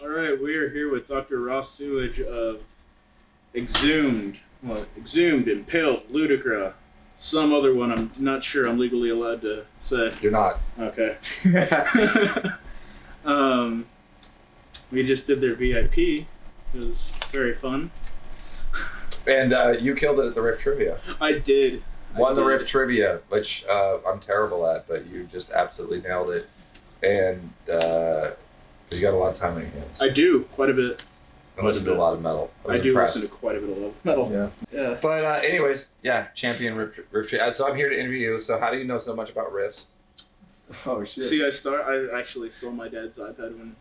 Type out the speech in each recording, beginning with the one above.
All right, we are here with Dr. Ross Sewage of Exhumed. Well, Exhumed, Impaled, Ludicra. Some other one I'm not sure I'm legally allowed to say. You're not. Okay. We just did their VIP. It was very fun. And you killed it at the Rift Trivia. I did. Won the Rift Trivia, which I'm terrible at, but you just absolutely nailed it. And you got a lot of time on your hands. I do, quite a bit. I listen to a lot of metal. I do listen to quite a bit of metal. Yeah. But anyways, yeah, champion Rift Trivia. So I'm here to interview you. So how do you know so much about Rifts? Oh shit. See, I actually stole my dad's iPad when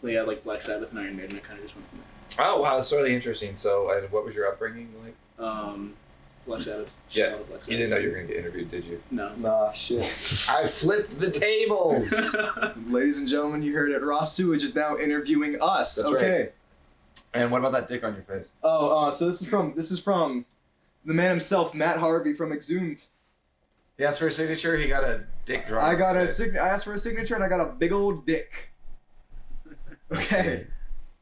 we had like Black Sabbath and Iron Maiden. I kind of just went from there. Oh wow, that's really interesting. So, and what was your upbringing like? Black Sabbath. Yeah. Black Sabbath. You didn't know you were going to get interviewed, did you? No. Nah, shit. I flipped the tables. Ladies and gentlemen, you heard it. Ross Sewage is now interviewing us. That's okay. right. And what about that dick on your face? So this is from the man himself, Matt Harvey from Exhumed. He asked for a signature. He got a dick drawn. I asked for a signature and I got a big old dick. Okay.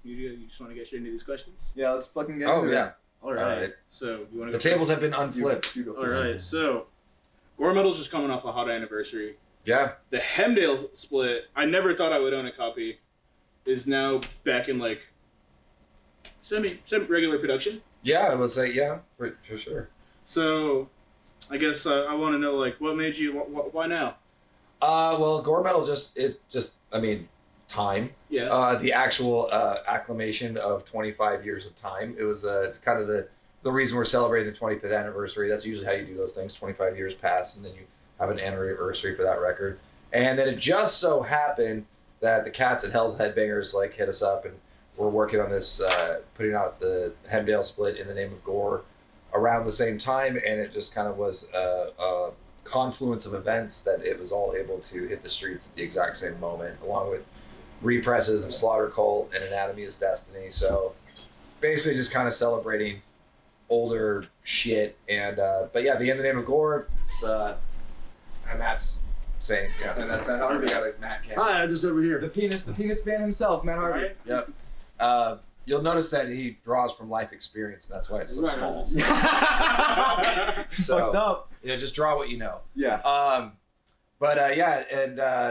You just want to get straight into these questions? Yeah, let's fucking get Oh into yeah. it. All right. So you want to? The tables have been unflipped. You go All first. right. So, Gore Metal's just coming off a hot anniversary. Yeah. The Hemdale split. I never thought I would own a copy. Is now back in like semi regular production. Yeah, I would say yeah, for sure. So, I guess I want to know like what made you why now? Well, Gore Metal I mean, time. Yeah. The actual acclamation of 25 years of time. It was kind of the reason we're celebrating the 25th anniversary. That's usually how you do those things. 25 years pass, and then you have an anniversary for that record. And then it just so happened that the cats at Hell's Headbangers like hit us up, and we're working on this, putting out the Hemdale split in the name of Gore around the same time, and it just kind of was a confluence of events that it was all able to hit the streets at the exact same moment, along with represses of Slaughter Cult and Anatomy is Destiny. So basically just kind of celebrating older shit. And but yeah, the In the Name of Gore, it's and Matt's saying, yeah, and that's Matt Harvey. Got a Matt Cam. Hi, I'm just over here. The penis man himself, Matt Harvey. Right. Yep. You'll notice that he draws from life experience, and that's why it's so small. So, Fucked up. just draw what you know. Yeah.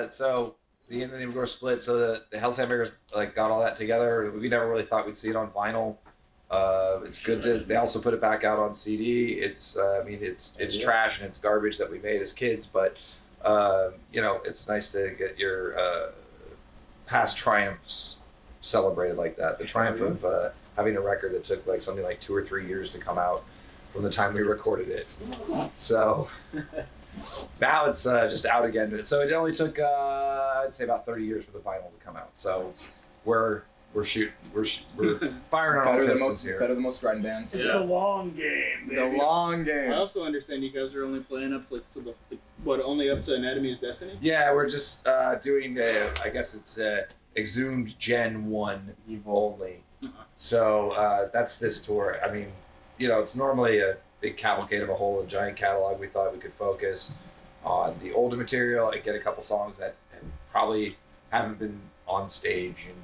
So the In the Name of Gore split, so the Hell's Hamburgers like got all that together. We never really thought we'd see it on vinyl. It's good to. They also put it back out on CD. It's it's trash and it's garbage that we made as kids, but it's nice to get your past triumphs celebrated like that. The triumph of having a record that took like something like 2 or 3 years to come out from the time we recorded it. So now it's just out again. So it only took I'd say about 30 years for the vinyl to come out. So we're firing on all pistons here. Better than most grind bands. Yeah. It's the long game, baby. The long game. I also understand you guys are only playing up like to only up to Anatomy is Destiny? Yeah, we're just doing I guess it's Exhumed Gen 1 only. Uh-huh. So that's this tour. I mean, it's normally a big cavalcade of a whole giant catalog. We thought we could focus on the older material and get a couple songs that probably haven't been on stage in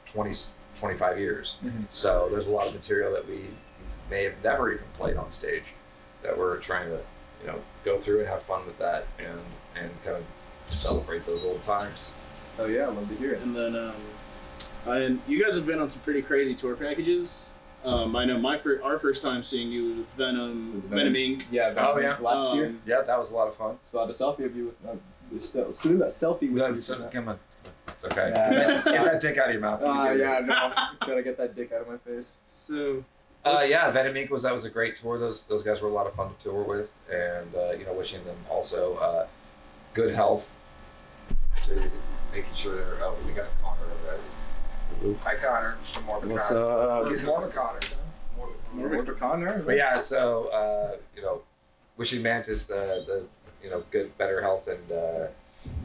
25 years. Mm-hmm. So there's a lot of material that we may have never even played on stage that we're trying to go through and have fun with that and kind of celebrate those old times. Oh yeah, I'd love to hear it. And then you guys have been on some pretty crazy tour packages. I know our first time seeing you was with Venom Inc. Yeah, Venom last year. Yeah, that was a lot of fun. So I had a selfie of you with. Let's do that selfie with you. Come on. It's okay. Yeah. Get that dick out of your mouth. Yeah, no. Gotta get that dick out of my face. So. Venom Inc. was a great tour. Those guys were a lot of fun to tour with, and wishing them also good health. To making sure they're. We got Connor over there. Hi Connor. Morbid What's Connor. up? He's Morbid Connor. Morbid Connor. But yeah, so wishing Mantis the good, better health and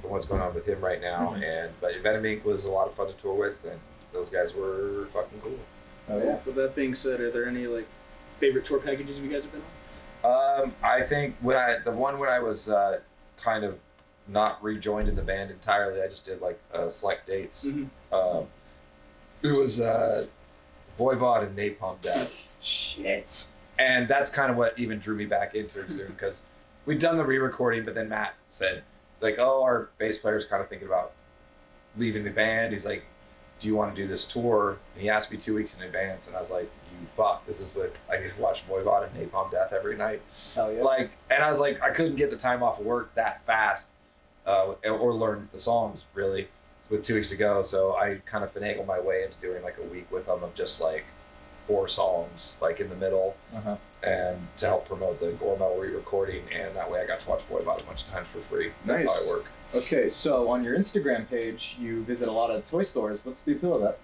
from what's going on with him right now. Mm-hmm. But Venom Inc. was a lot of fun to tour with, and those guys were fucking cool. Oh yeah. With that being said, are there any like favorite tour packages you guys have been on? I think the one when I was kind of not rejoined in the band entirely. I just did like select dates. Mm-hmm. It was Voivod and Napalm Death. Shit. And that's kind of what even drew me back into Exhumed, because we'd done the re-recording, but then Matt said, it's like, oh, our bass player's kind of thinking about leaving the band. He's like, do you want to do this tour? And he asked me 2 weeks in advance, and I was like, you fuck, this is what I get to watch Voivod and Napalm Death every night. Hell yeah. Like, and I was like, I couldn't get the time off of work that fast, or learn the songs really with 2 weeks ago. So I kind of finagled my way into doing like a week with them of just like 4 songs, like in the middle, and to help promote the Gore Metal re-recording. And that way I got to watch Voivod a bunch of times for free. That's Nice. how I work. Okay, so on your Instagram page, you visit a lot of toy stores. What's the appeal of that?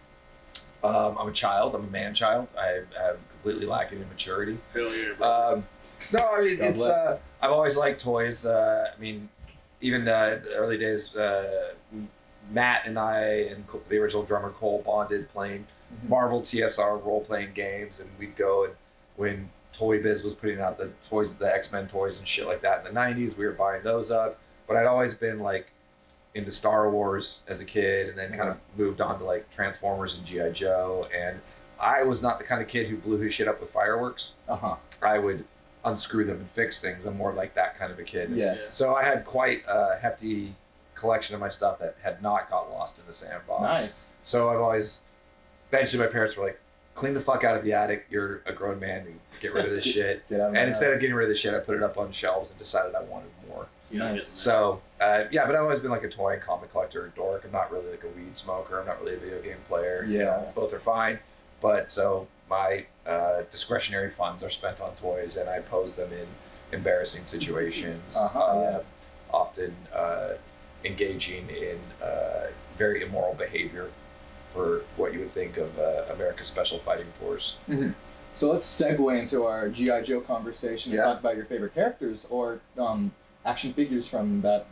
I'm a child. I'm a man child. I'm completely lacking in maturity. Hell yeah, bro. No, I mean, God it's bless. I've always liked toys. I mean, even the early days, Matt and I and the original drummer Cole bonded playing Marvel TSR role-playing games, and we'd go, and when Toy Biz was putting out the toys, the X-Men toys and shit like that in the 90s, we were buying those up. But I'd always been like into Star Wars as a kid, and then kind of moved on to like Transformers and G.I. Joe. And I was not the kind of kid who blew his shit up with fireworks. I would unscrew them and fix things. I'm more like that kind of a kid. Yes. So I had quite a hefty collection of my stuff that had not got lost in the sandbox. Nice. So I've always, eventually my parents were like, clean the fuck out of the attic. You're a grown man. And get rid of this shit. Get out of my And instead house. of getting rid of the shit, I put it up on shelves and decided I wanted more. Nice. So, yeah, but I've always been like a toy and comic collector, dork. I'm not really like a weed smoker. I'm not really a video game player. You Yeah. know, both are fine. But so my discretionary funds are spent on toys, and I pose them in embarrassing situations, Yeah. often engaging in very immoral behavior for what you would think of America's Special Fighting Force. So let's segue into our G.I. Joe conversation and Yeah. talk about your favorite characters or action figures from that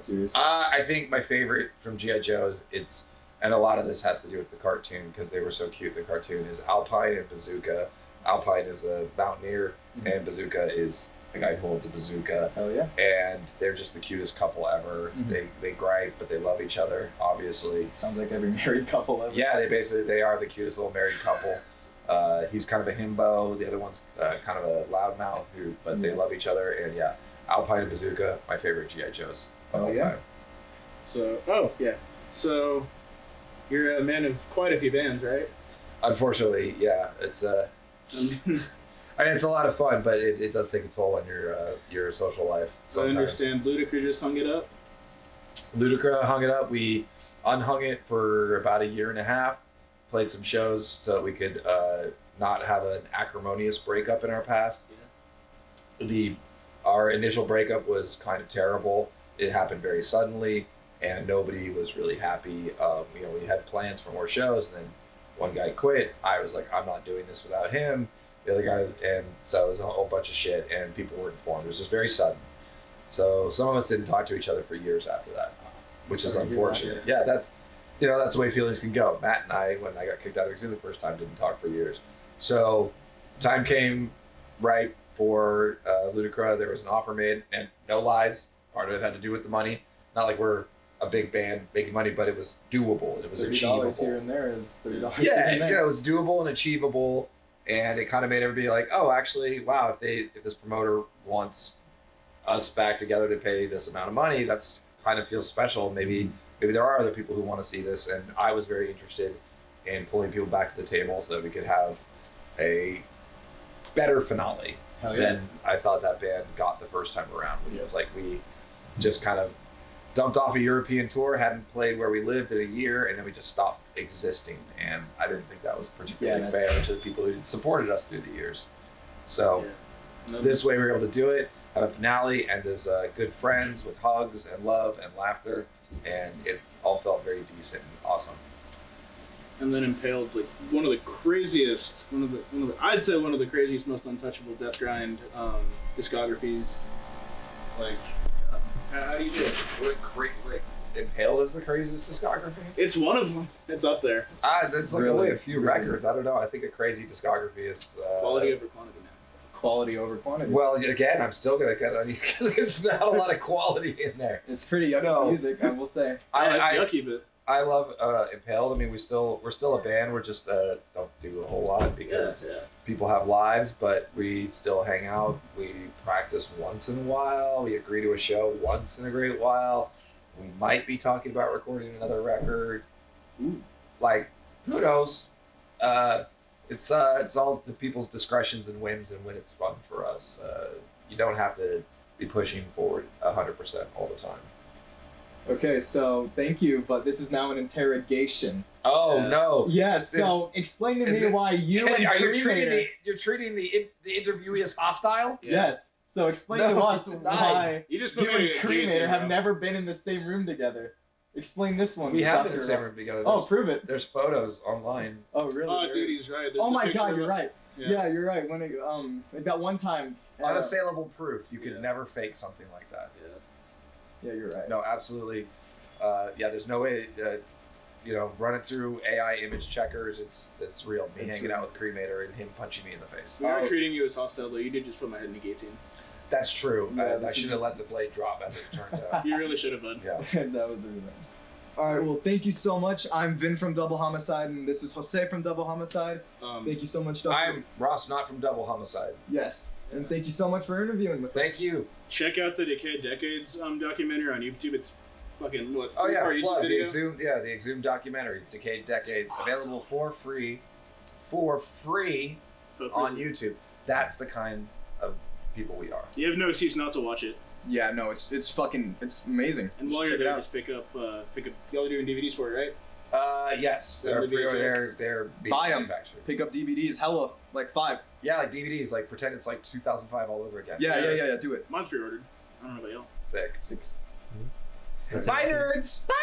series. I think my favorite from G.I. Joe is and a lot of this has to do with the cartoon because they were so cute. The cartoon is Alpine and Bazooka. Alpine is a mountaineer, and Bazooka is a guy who holds a bazooka. Hell yeah. And they're just the cutest couple ever. They gripe, but they love each other, obviously. Sounds like every married couple ever. Yeah, they are the cutest little married couple. He's kind of a himbo. The other one's kind of a loudmouth, but they love each other. And yeah, Alpine and Bazooka, my favorite G.I. Joes of all time. So, you're a man of quite a few bands, right? Unfortunately, yeah, it's I mean, it's a lot of fun, but it does take a toll on your social life. So I understand Ludacris just hung it up. Ludacris hung it up. We unhung it for about 1.5 years. Played some shows so that we could not have an acrimonious breakup in our past. Yeah. Our initial breakup was kind of terrible. It happened very suddenly, and nobody was really happy. We had plans for more shows, and then one guy quit. I was like, I'm not doing this without him. The other guy, and so it was a whole bunch of shit, and people weren't informed. It was just very sudden. So some of us didn't talk to each other for years after that, which is unfortunate. Yeah, that's the way feelings can go. Matt and I, when I got kicked out of Exhumed the first time, didn't talk for years. So time came right for Ludacris. There was an offer made, and no lies, part of it had to do with the money. Not like we're a big band making money, but it was doable. It was achievable. $30 here and there is $30. Yeah, here and there. it was doable and achievable, and it kind of made everybody like, oh, actually, wow, if this promoter wants us back together to pay this amount of money, that's kind of feels special. Maybe there are other people who want to see this, and I was very interested in pulling people back to the table so that we could have a better finale Hell yeah. than I thought that band got the first time around, which was like we just kind of dumped off a European tour, hadn't played where we lived in 1 year, and then we just stopped existing. And I didn't think that was particularly fair to the people who supported us through the years. So this way we were able to do it, have a finale, and as good friends with hugs and love and laughter, and it all felt very decent and awesome. And then Impaled, like one of the craziest, I'd say one of the craziest, most untouchable death grind discographies. Like, how do you do it? Wait, Impaled is the craziest discography? It's one of them. It's up there. There's like only a few records. I don't know. I think a crazy discography is Quality over quantity now. quality over quantity. Well, again, I'm still gonna get on because there's not a lot of quality in there. It's pretty yucky music, I will say. That's yucky, but I love Impaled. I mean, we're still a band. We're just don't do a whole lot because people have lives, but we still hang out. We practice once in a while. We agree to a show once in a great while. We might be talking about recording another record. Ooh. Like, who knows? It's all to people's discretions and whims, and when it's fun for us. You don't have to be pushing forward 100% all the time. Okay, so thank you, but this is now an interrogation. Oh no! Yes. So explain to me why you and Cremator. You're treating the interviewee as hostile? Yes. So explain to us why you just you and Cremator have never been in the same room together. Explain this one. We have been in the same room together. Prove it. There's photos online. Oh really? Oh dude, he's right. There's oh my picture god, of you're him. right. Yeah, you're right. When that one time. Unassailable proof. You could never fake something like that. Yeah, you're right. No, absolutely. There's no way. Run it through AI image checkers. It's real. Me hanging out with Cremator and him punching me in the face. We are treating you as hostile, though. You did just put my head in the guillotine. That's true. Yeah, I should have let the blade drop as it turned out. You really should have, bud. Yeah. That was really bad. All right, well, thank you so much. I'm Vin from Double Homicide, and this is Jose from Double Homicide. Thank you so much, Doktor. I'm Ross, not from Double Homicide. Yes, and thank you so much for interviewing with us. Thank you. Check out the Decayed Decades documentary on YouTube. It's fucking what? Oh yeah, YouTube plug the video? Exhumed. Yeah, the Exhumed documentary, Decayed Decades, available for free on YouTube. That's the kind of people we are. You have no excuse not to watch it. Yeah, no, it's amazing. And You while should you're check it there, out. just pick up. Y'all are doing DVDs for it, right? Yes, They're the they're being Buy 'em. manufactured. Pick up DVDs, hella, like 5. Yeah, like DVDs, like pretend it's like 2005 all over again. Yeah, do it. Mine's pre-ordered. I don't know about y'all. Sick. Sick. Bye, nerds. Bye.